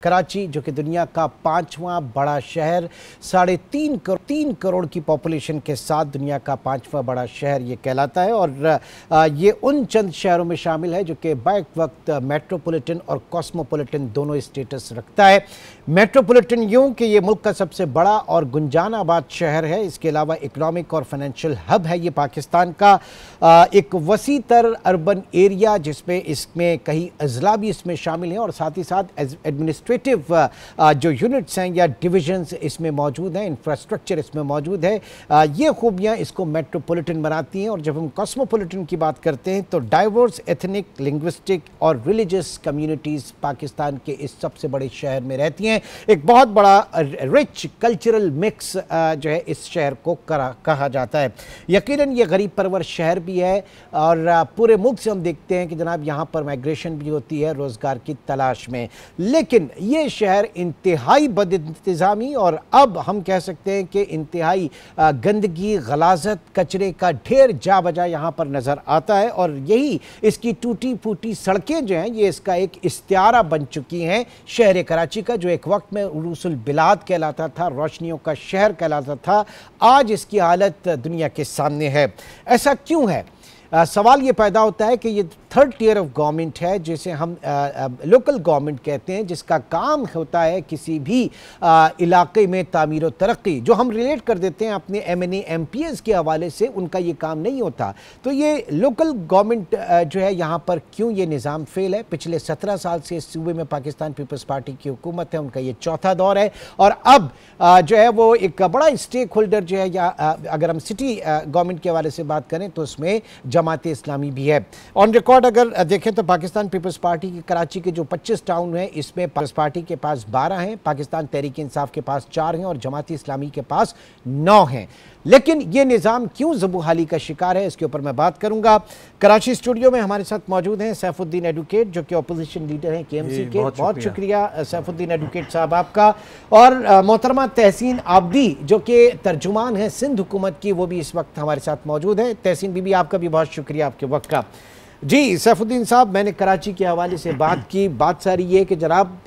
कराची जो कि दुनिया का 5वां बड़ा शहर, 3.5 करोड़ की पॉपुलेशन के साथ दुनिया का 5वां बड़ा शहर ये कहलाता है। और ये उन चंद शहरों में शामिल है जो कि बैक वक्त मेट्रोपॉलिटन और कॉस्मोपॉलिटन दोनों स्टेटस रखता है। मेट्रोपॉलिटन यूं कि ये मुल्क का सबसे बड़ा और गुंजानाबाद शहर है। इसके अलावा इकोनॉमिक और फाइनेंशियल हब है ये पाकिस्तान का, एक वसी तर अर्बन एरिया जिसमें इसमें कई अजला भी इसमें शामिल हैं और साथ ही साथ एडमिनिस्ट्रेटिव जो यूनिट्स हैं या डिविजन्स इसमें मौजूद हैं, इंफ्रास्ट्रक्चर इसमें मौजूद है। ये खूबियाँ इसको मेट्रोपॉलिटन बनाती हैं। और जब हम कॉस्मोपॉलिटन की बात करते हैं तो डाइवर्स एथनिक, लिंग्विस्टिक और रिलीजियस कम्युनिटीज़ पाकिस्तान के इस सबसे बड़े शहर में रहती हैं। एक बहुत बड़ा रिच कल्चरल मिक्स जो है इस शहर को कहा जाता है। यकीनन ये गरीब परवर शहर भी है और पूरे मुल्क से हम देखते हैं कि जनाब यहाँ पर माइग्रेशन भी होती है रोज़गार की तलाश में। लेकिन ये शहर इंतहाई बदइंतज़ामी और अब हम कह सकते हैं कि इंतहाई गंदगी, गलाजत, कचरे का ढेर जा बजा यहाँ पर नज़र आता है। और यही इसकी टूटी फूटी सड़कें जो हैं ये इसका एक इस्तिआरा बन चुकी हैं शहर कराची का, जो एक वक्त में उरूसुल बिलाद कहलाता था, रोशनियों का शहर कहलाता था। आज इसकी हालत दुनिया के सामने है। ऐसा क्यों है? सवाल ये पैदा होता है कि ये थर्ड टियर ऑफ गवर्नमेंट है जिसे हम लोकल गवर्नमेंट कहते हैं, जिसका काम होता है किसी भी इलाके में तामीर व तरक्की, जो हम रिलेट कर देते हैं अपने MNA MPs के हवाले से, उनका ये काम नहीं होता। तो ये लोकल गवर्नमेंट जो है यहाँ पर क्यों ये निज़ाम फेल है? पिछले 17 साल से इस सूबे में पाकिस्तान पीपल्स पार्टी की हुकूमत है, उनका ये चौथा दौर है। और अब जो है वो एक बड़ा स्टेक होल्डर जो है, या अगर हम सिटी गवर्नमेंट के हवाले से बात करें तो उसमें जमात इस्लामी भी है। ऑन रिकॉर्ड अगर देखें तो पाकिस्तान पीपल्स पार्टी की कराची के जो 25 टाउन हैं इसमें पीपल्स पार्टी के पास 12 हैं, पाकिस्तान तहरीक इंसाफ के पास 4 हैं और जमात इस्लामी के पास 9 हैं। लेकिन ये निज़ाम क्यों ज़बूहाली का शिकार है, इसके ऊपर मैं बात करूंगा। कराची स्टूडियो में हमारे साथ मौजूद हैं सैफुद्दीन एडवोकेट जो कि अपोजिशन लीडर हैं KMC के। बहुत शुक्रिया सैफुद्दीन एडवोकेट साहब आपका। और मोहतरमा तहसीन आबदी जो कि तर्जुमान हैं सिंध हुकूमत की, वो भी इस वक्त हमारे साथ मौजूद है। तहसीन बीबी आपका भी बहुत शुक्रिया आपके वक्त का। जी सैफुद्दीन साहब, मैंने कराची के हवाले से बात की, बात सारी ये कि जनाब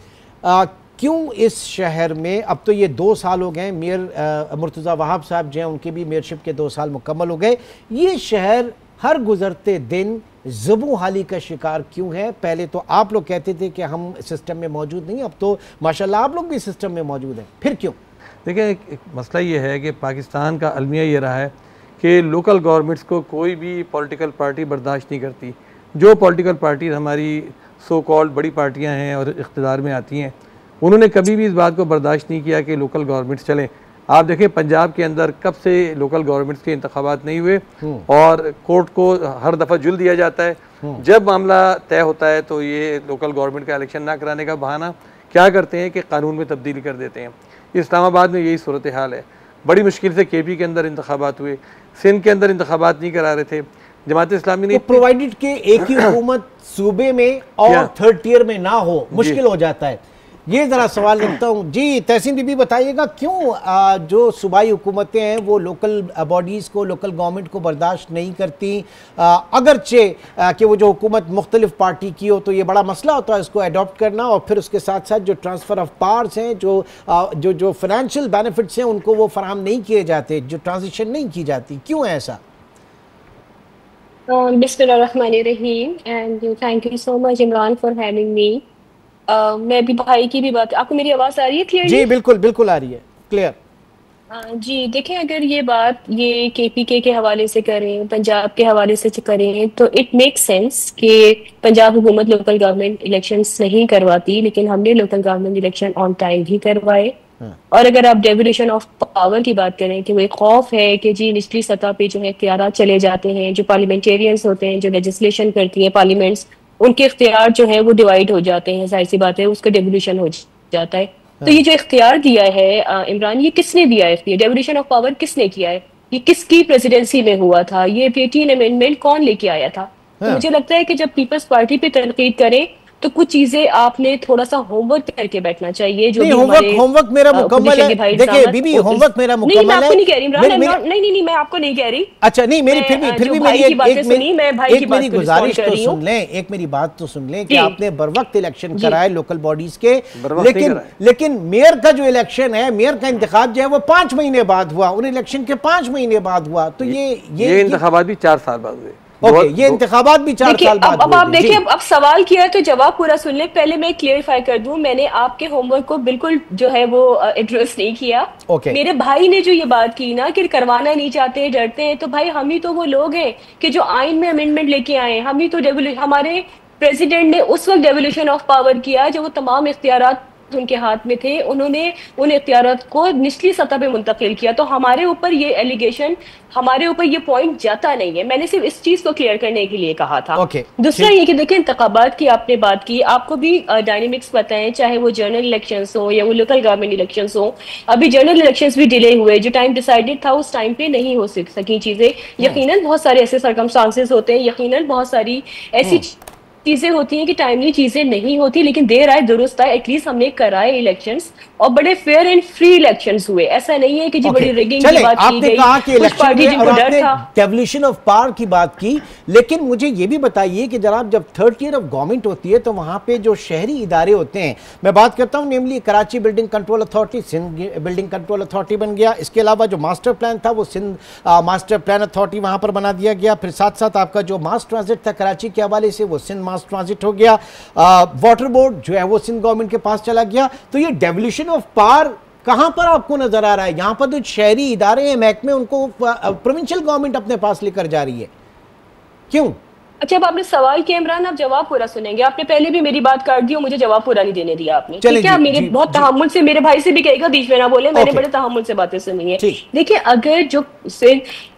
क्यों इस शहर में, अब तो ये 2 साल हो गए, मेयर मुर्तज़ा वहाब साहब जो हैं उनके भी मेयरशिप के 2 साल मुकम्मल हो गए, ये शहर हर गुजरते दिन ज़बूहाली का शिकार क्यों है? पहले तो आप लोग कहते थे कि हम सिस्टम में मौजूद नहीं, अब तो माशाल्लाह आप लोग भी सिस्टम में मौजूद हैं, फिर क्यों? देखिए, एक मसला ये है कि पाकिस्तान का अलमिया ये रहा है कि लोकल गवर्नमेंट्स को कोई भी पॉलिटिकल पार्टी बर्दाश्त नहीं करती। जो पॉलिटिकल पार्टी हमारी सो कॉल्ड बड़ी पार्टियां हैं और इख्तिदार में आती हैं, उन्होंने कभी भी इस बात को बर्दाश्त नहीं किया कि लोकल गवर्नमेंट्स चलें। आप देखें पंजाब के अंदर कब से लोकल गवर्नमेंट्स के इंतखाबात नहीं हुए और कोर्ट को हर दफ़ा जुल दिया जाता है। जब मामला तय होता है तो ये लोकल गवर्नमेंट का इलेक्शन ना कराने का बहाना क्या करते हैं कि कानून में तब्दीली कर देते हैं। इस्लामाबाद में यही सूरत हाल है। बड़ी मुश्किल से KP के अंदर इंतखाबात हुए, सिंध के अंदर इंतखाबात नहीं करा रहे थे। जमात इस्लामी ने प्रोवाइडेड के एक ही हुकूमत सूबे में और थर्ड टियर में ना हो, मुश्किल हो जाता है। ये जरा सवाल रखता हूँ। जी तहसीन बीबी बताइएगा, क्यों जो सूबाई हुकूमतें हैं वो लोकल बॉडीज़ को, लोकल गवर्नमेंट को बर्दाश्त नहीं करती? अगरचे कि वो जो हुकूमत मुख्तलिफ पार्टी की हो तो ये बड़ा मसला होता है इसको अडॉप्ट करना, और फिर उसके साथ साथ जो ट्रांसफ़र ऑफ पावर्स हैं, जो फाइनेंशियल बेनिफिट्स हैं उनको वो फराहम नहीं किए जाते, जो ट्रांजिशन नहीं की जाती, क्यों है ऐसा? बिस्मिल्लाहिर्रहमानिर्रहीम and thank you so much Imran for having me. मैं भी भाई की भी बात, आपको मेरी आवाज़ आ रही है क्लियर? जी बिल्कुल बिल्कुल आ रही है, क्लियर। जी देखें, अगर ये बात ये KPK के हवाले से करें, पंजाब के हवाले से करें, तो इट मेक सेंस कि पंजाब हुकूमत लोकल गवर्नमेंट इलेक्शंस नहीं करवाती, लेकिन हमने local government election on time ही करवाए। और अगर आप डेवोल्यूशन ऑफ पावर की बात करें कि वो एक खौफ है कि जी निचली सतह पे जो है इख्तियारात चले जाते हैं, जो पार्लियामेंटेरियंस होते हैं, जो लेजिस्लेशन करती हैं पार्लियामेंट्स, उनके इख्तियार जो है वो डिवाइड हो जाते हैं, जाहिर सी बात है उसका डेवोल्यूशन हो जाता है। तो ये जो इख्तियार दिया है इमरान, ये किसने दिया है? डेवोल्यूशन ऑफ पावर किसने किया है? ये किसकी प्रेसिडेंसी में हुआ था? ये 18 अमेंडमेंट कौन लेके आया था? तो मुझे लगता है कि जब पीपल्स पार्टी पे तनकीद करें तो कुछ चीजें आपने थोड़ा सा होमवर्क करके बैठना चाहिए। जो नहीं, भी हमारे होमवर्क मेरा मुकम्मल है। देखिए बीबी, होमवर्क मेरा नहीं, मैं मुकम्मल आपको है। नहीं कह रही इमरान, नहीं, मैं आपको नहीं कह रही। अच्छा नहीं, मेरी फिर भी मेरी एक मेरी गुजारिश तो सुन लें, एक मेरी बात तो सुन लें कि आपने बर वक्त इलेक्शन कराए लोकल बॉडीज के, लेकिन मेयर का जो इलेक्शन है, मेयर का इंतखाब जो है वो 5 महीने बाद हुआ, उन इलेक्शन के 5 महीने बाद हुआ। तो ये इंतखाबात भी 4 साल बाद हुए। ओके, ये इंतखाबात भी 4 साल बाद अब आप देखिए, अब सवाल किया है तो जवाब पूरा सुन ले। पहले मैं क्लियरिफाई कर दूं, मैंने आपके होमवर्क को बिल्कुल जो है वो एड्रेस नहीं किया। मेरे भाई ने जो ये बात की ना कि करवाना नहीं चाहते, डरते हैं, तो भाई हम ही तो वो लोग हैं कि जो आइन में अमेंडमेंट लेके आए, हम ही तो हमारे प्रेसिडेंट ने उस वक्त डेवोल्यूशन ऑफ पावर किया जब वो तमाम इख्तियारात उनके हाथ में थे, उन्होंने उन इख्तियारात को निचली सतह पे मुंतकिल किया। तो हमारे ऊपर ये एलिगेशन, हमारे ऊपर ये पॉइंट जाता नहीं है। मैंने सिर्फ इस चीज को क्लियर करने के लिए कहा था। दूसरा ये कि देखिए, इंतखाबात की आपने बात की, आपको भी डायनेमिक्स पता है, चाहे वो जनरल इलेक्शंस हो या वो लोकल गवर्नमेंट इलेक्शंस हो। अभी जनरल इलेक्शंस भी डिले हुए, जो टाइम डिसाइडेड था उस टाइम पे नहीं हो सकी चीजें। यकीनन बहुत सारे ऐसे सर्कमस्टांसेस होते हैं, यकीनन बहुत सारी ऐसी चीजें होती हैं कि टाइमली चीजें नहीं होती, लेकिन देर आए दुरुस्त आए, एटलीस्ट हमने कराए इलेक्शंस और बड़े फेयर एंड फ्री इलेक्शंस हुए। ऐसा नहीं है कि जी बड़ी रिगिंग की बात की गई, कुछ पार्टी जिनको डर था। डेवोल्यूशन ऑफ पावर की बात की, लेकिन मुझे ये भी बताइए कि जनाब जब 3rd ईयर ऑफ गवर्नमेंट होती है तो वहां पे जो शहरी इदारे होते हैं, मैं बात करता हूं namely Karachi building control authority, Sindh building control authority बन गया। इसके अलावा जो मास्टर प्लान था वो सिंध मास्टर प्लान अथॉरिटी वहां पर बना दिया गया। फिर साथ साथ आपका जो मास ट्रांजिट था कराची के हवाले से वो सिंध मास ट्रांजिट हो गया। वाटर बोर्ड जो है वो सिंध गवर्नमेंट के पास चला गया। तो ये डेवोल्यूशन ऑफ पावर कहां पर आपको नजर आ रहा है? यहां पर तो शहरी इदारे हैं, महकमे, उनको प्रोविंशियल गवर्नमेंट अपने पास लेकर जा रही है, क्यों? अच्छा, अब आपने सवाल किया इमरान, आप जवाब पूरा सुनेंगे। आपने पहले भी मेरी बात काट दी और मुझे जवाब पूरा नहीं देने दिया आपने, ठीक है? मेरे बहुत तहम्मुल से, मेरे भाई से भी कहेगा बीच में ना बोले, मैंने बड़े तहम्मुल से बातें सुनी है। देखिए, अगर जो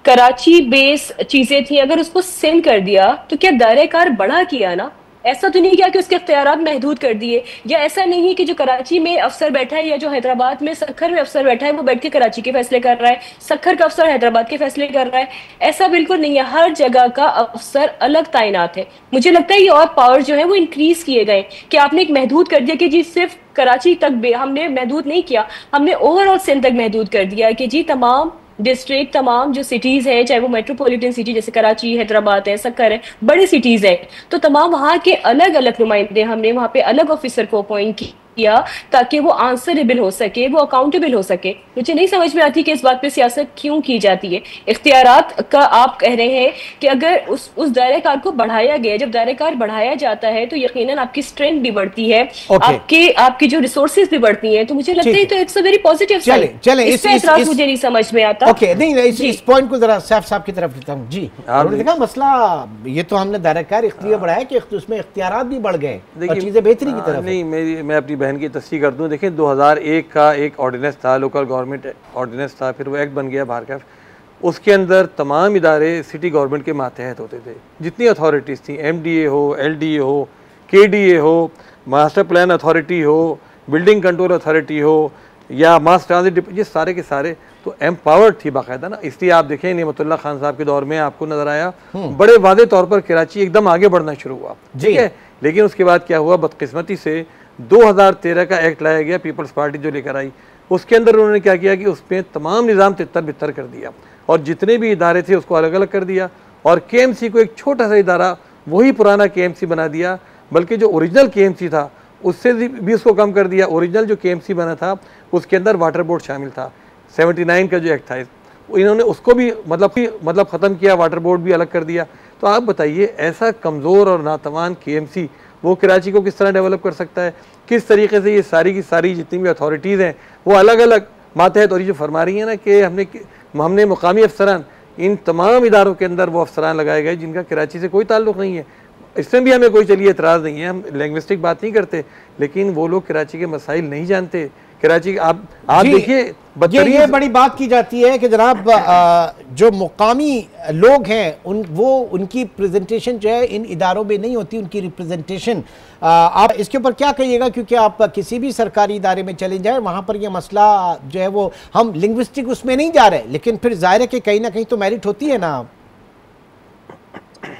कराची बेस चीजें थी, अगर उसको सिंध कर दिया तो क्या दायरे कार बड़ा किया ना? ऐसा तो नहीं किया कि उसके इख्तियारात महदूद कर दिए, या ऐसा नहीं कि जो कराची में अफसर बैठा है या जो हैदराबाद में सक्खर में अफसर बैठा है वो बैठ के कराची के फैसले कर रहा है, सक्खर का अफसर हैदराबाद के फैसले कर रहा है। ऐसा बिल्कुल नहीं है, हर जगह का अफसर अलग तैनात है। मुझे लगता है ये और पावर जो है वो इंक्रीज किए गए कि आपने एक महदूद कर दिया कि जी सिर्फ कराची तक हमने महदूद नहीं किया, हमने ओवरऑल सिंध तक महदूद कर दिया कि जी तमाम डिस्ट्रिक्ट, तमाम जो सिटीज हैं, चाहे वो मेट्रोपॉलिटन सिटी जैसे कराची, हैदराबाद है, सक्कर है, बड़ी सिटीज है, तो तमाम वहाँ के अलग अलग नुमाइंदे हमने वहाँ पे अलग ऑफिसर को अपॉइंट किया ताकि वो आंसरेबल हो सके, वो अकाउंटेबल हो सके। मुझे नहीं समझ में आती कि इस बात पे सियासत क्यों की जाती है। इख्तियारात का आप कह रहे हैं कि अगर उस दायरे कार को बढ़ाया गया, जब दायरे कार बढ़ाया जाता है तो यकीनन आपकी स्ट्रेंथ भी बढ़ती है, आपकी जो रिसोर्सेज भी बढ़ती हैं। तो मुझे लगता है तो it's a very positive side. चले इस मुझे नहीं समझ में आता। ओके, नहीं इस पॉइंट को जरा सैफ साहब की तरफ लेता हूं जी। आपने देखा मसला, ये तो हमने दायरा कार इख्तियार बढ़ाया कि उसमें इख्तियारात भी बढ़ गए और चीजें बेहतरी की तरफ। नहीं, मैं अपनी बहन की तस्दीक कर दूं। देखिए 2001 का एक ऑर्डिनेंस था, लोकल गवर्नमेंट ऑर्डिनेंस था, फिर वो एक्ट बन गया भारकैफ। उसके अंदर तमाम इदारे सिटी गवर्नमेंट के मातहत होते थे, जितनी अथॉरिटीज़ थी, MDA हो, LDA हो, KDA हो, मास्टर प्लान अथॉरिटी हो, बिल्डिंग कंट्रोल अथॉरिटी हो या मास ट्रांजिट, ये सारे के सारे तो एम्पावर्ड थी बाकायदा ना। इसलिए आप देखें नेमतुल्लाह खान साहब के दौर में आपको नजर आया बड़े वादे तौर पर कराची एकदम आगे बढ़ना शुरू हुआ, ठीक है। लेकिन उसके बाद क्या हुआ, बदकिस्मती से 2013 का एक्ट लाया गया, पीपल्स पार्टी जो लेकर आई, उसके अंदर उन्होंने क्या किया कि उसमें तमाम निज़ाम तितर बितर कर दिया और जितने भी इदारे थे उसको अलग अलग कर दिया और KMC को एक छोटा सा इदारा, वही पुराना KMC बना दिया, बल्कि जो ओरिजिनल KMC था उससे भी उसको कम कर दिया। ओरिजिनल जो KMC बना था उसके अंदर वाटर बोर्ड शामिल था, 79 का जो एक्ट था, इन्होंने उसको भी मतलब ख़त्म किया, वाटर बोर्ड भी अलग कर दिया। तो आप बताइए ऐसा कमज़ोर और नातवान KMC वो कराची को किस तरह डेवलप कर सकता है? किस तरीके से ये सारी की सारी जितनी भी अथॉरिटीज़ हैं वो अलग अलग मातहत, और ये जो फरमा रही है ना कि हमने मुकामी अफसरान, इन तमाम इदारों के अंदर वो अफसरान लगाए गए जिनका कराची से कोई ताल्लुक़ नहीं है। इसमें भी हमें कोई चलिए एतराज़ नहीं है, हम लैंग्विस्टिक बात नहीं करते, लेकिन वो लोग कराची के मसाइल नहीं जानते। कराची आप देखिए, ये बड़ी बात की जाती है कि जनाब जो मुकामी लोग हैं उनकी प्रेजेंटेशन जो है इन इदारों में नहीं होती, उनकी रिप्रेजेंटेशन। आप इसके ऊपर क्या कहिएगा? क्योंकि आप किसी भी सरकारी इदारे में चले जाए वहाँ पर यह मसला जो है वो, हम लिंग्विस्टिक उसमें नहीं जा रहे, लेकिन फिर ज़ाहिर है कि कहीं ना कहीं तो मेरिट होती है ना।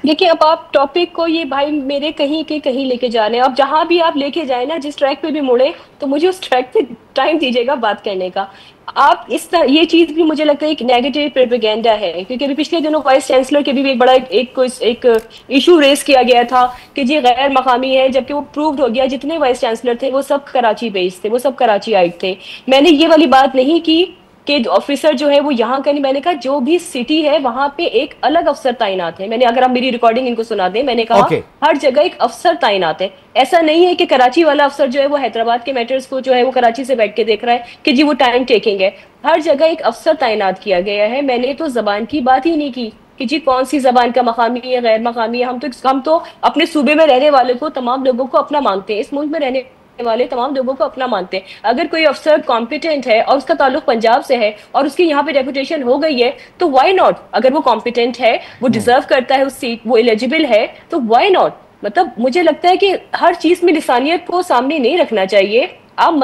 देखिए, अब आप टॉपिक को ये भाई मेरे कहीं के कहीं लेके जा रहे हैं। अब जहां भी आप लेके जाए ना, जिस ट्रैक पे भी मुड़े, तो मुझे उस ट्रैक पे टाइम दीजिएगा बात करने का। आप इस तरह, ये चीज भी मुझे लगता है एक नेगेटिव प्रोपेगेंडा है, क्योंकि अभी पिछले दिनों वाइस चांसलर के भी एक बड़ा एक इशू रेस किया गया था कि जी गैर मकामी है, जबकि वो प्रूव्ड हो गया जितने वाइस चांसलर थे वो सब कराची बेस्ड थे, वो सब कराची आइट थे। मैंने ये वाली बात नहीं की कि ऑफिसर जो है वो यहाँ का नहीं, मैंने कहा जो भी सिटी है वहां पे एक अलग अफसर तैनात है। मैंने, अगर आप मेरी रिकॉर्डिंग इनको सुना दें, मैंने कहा हर जगह एक अफसर तैनात है। ऐसा नहीं है कि कराची वाला अफसर जो है वो हैदराबाद के मैटर्स को जो है वो कराची से बैठ के देख रहा है कि जी वो टाइम टेकिंग है। हर जगह एक अफसर तैनात किया गया है। मैंने तो जबान की बात ही नहीं की कि जी कौन सी जबान का मकामी है, गैर मकामी है। हम तो अपने सूबे में रहने वाले को, तमाम लोगों को अपना मानते हैं, इस मुल्क में रहने वाले तमाम लोगों को अपना मानते हैं। अगर कोई अफसर कॉम्पिटेंट है और उसका ताल्लुक पंजाब से है और उसकी यहाँ पे रेपुटेशन हो गई है, तो व्हाई नॉट? अगर वो कॉम्पिटेंट है, वो डिजर्व करता है उस सीट, वो एलिजिबल है, तो व्हाई नॉट? मतलब मुझे लगता है कि हर चीज में लिसानियत को सामने नहीं रखना चाहिए। आप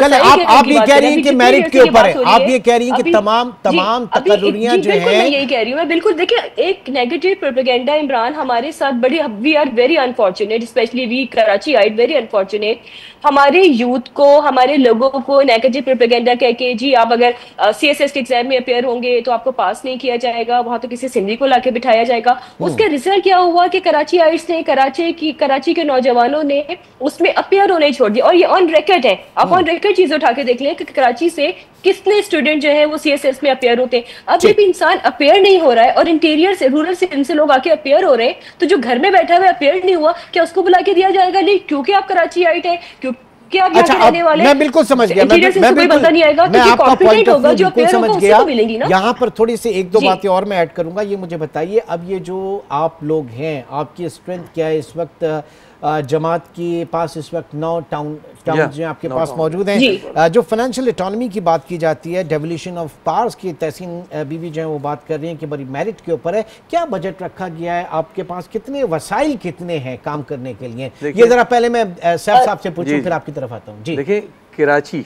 ये कह रही हैं कि मेरिट के ऊपर है, आप ये कह रही हैं कि तमाम तकर्रुरियां जो हैं, मैं यही कह रही हूँ। मैं बिल्कुल, देखिए, एक नेगेटिव प्रोपेगेंडा इमरान हमारे साथ बड़ी, we are very unfortunate, especially we Karachi आइट, वेरी अनफॉर्चुनेट। हमारे यूथ को, हमारे लोगों को नेगेटिव प्रोपेगेंडा कह के जी आप अगर CSS के एग्जाम में अपेयर होंगे तो आपको पास नहीं किया जाएगा, वहां तो किसी सिंधी को लाके बिठाया जाएगा। उसका रिजल्ट क्या हुआ कि कराची आइट्स ने, कराची के नौजवानों ने उसमें अपेयर होने छोड़ दिया। और ये ऑन रिकॉर्ड है, आप ऑन रिकॉर्ड चीज उठा के देख लें कि कराची से कितने स्टूडेंट जो है वो CSS में अपेयर होते हैं। अब जब इंसान अपेयर नहीं हो रहा है और इंटीरियर से, रूरल से इनसे लोग आके अपेयर हो रहे हैं, तो जो घर में बैठा हुआ अपेयर नहीं हुआ, क्या उसको बुला के दिया जाएगा? नहीं, क्योंकि आप कराची आइट है, क्योंकि आप यहाँ रहने वाले। मैं बिल्कुल समझ गया, मैं आपका पॉइंट ऑफ व्यू बिल्कुल समझ गया। यहाँ पर थोड़ी सी एक दो बातें और मैं ऐड करूंगा। ये मुझे बताइए, अब ये जो आप लोग हैं, आपकी स्ट्रेंथ क्या है इस वक्त? जमात के पास इस वक्त 9 टाउन जो आपके पास मौजूद हैं। जो फाइनेंशियल इकोनॉमी की बात की जाती है, डेवोल्यूशन ऑफ पावर्स की तहसीन बीबी जो है वो बात कर रही हैं कि बड़ी मेरिट के ऊपर है। क्या बजट रखा गया है? आपके पास कितने वसाइल कितने हैं काम करने के लिए? ये जरा पहले मैं सैफ साहब से पूछूं, फिर आपकी तरफ आता हूँ। जी देखिए, कराची,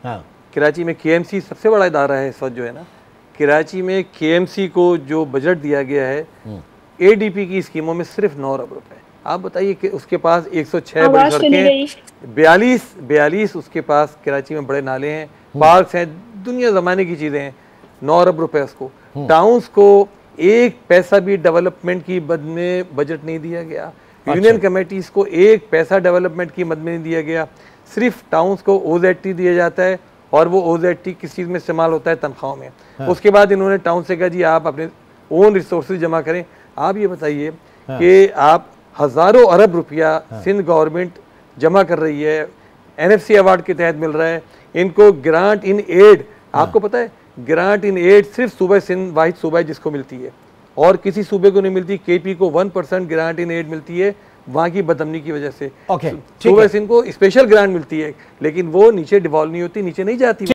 हाँ, कराची में KMC सबसे बड़ा इदारा है इस वक्त जो है ना। कराची में KMC को जो बजट दिया गया है ADP की स्कीमों में सिर्फ 9 अरब रुपए। आप बताइए कि उसके पास 106 बड़ी सड़कें, 42 उसके पास कराची में बड़े नाले हैं, पार्क्स हैं, दुनिया जमाने की चीजें हैं। 9 अरब रुपए उसको। टाउन्स को एक पैसा भी डेवलपमेंट की मद में बजट नहीं दिया गया। यूनियन कमेटीज को एक पैसा डेवलपमेंट की मद में नहीं दिया गया। सिर्फ टाउन्स को OZT दिया जाता है और वो OZT किस चीज में इस्तेमाल होता है? तनख्वाहों में। उसके बाद इन्होंने टाउन से कहा जी आप अपने ओन रिसोर्सेज जमा करें। आप ये बताइए कि आप हजारों अरब रुपया सिंध गवर्नमेंट जमा कर रही है, NFC अवार्ड के तहत मिल रहा है इनको, ग्रांट इन एड। आपको पता है ग्रांट इन एड सिर्फ सूबा सिंध वाहिद सूबा है जिसको मिलती है, और किसी सूबे को नहीं मिलती। KP को 1% ग्रांट इन एड मिलती है, वहां की बदअमनी की वजह से। सूबा सिंध को स्पेशल ग्रांट मिलती है, लेकिन वो नीचे डिवॉल्व नहीं होती, नीचे नहीं जाती।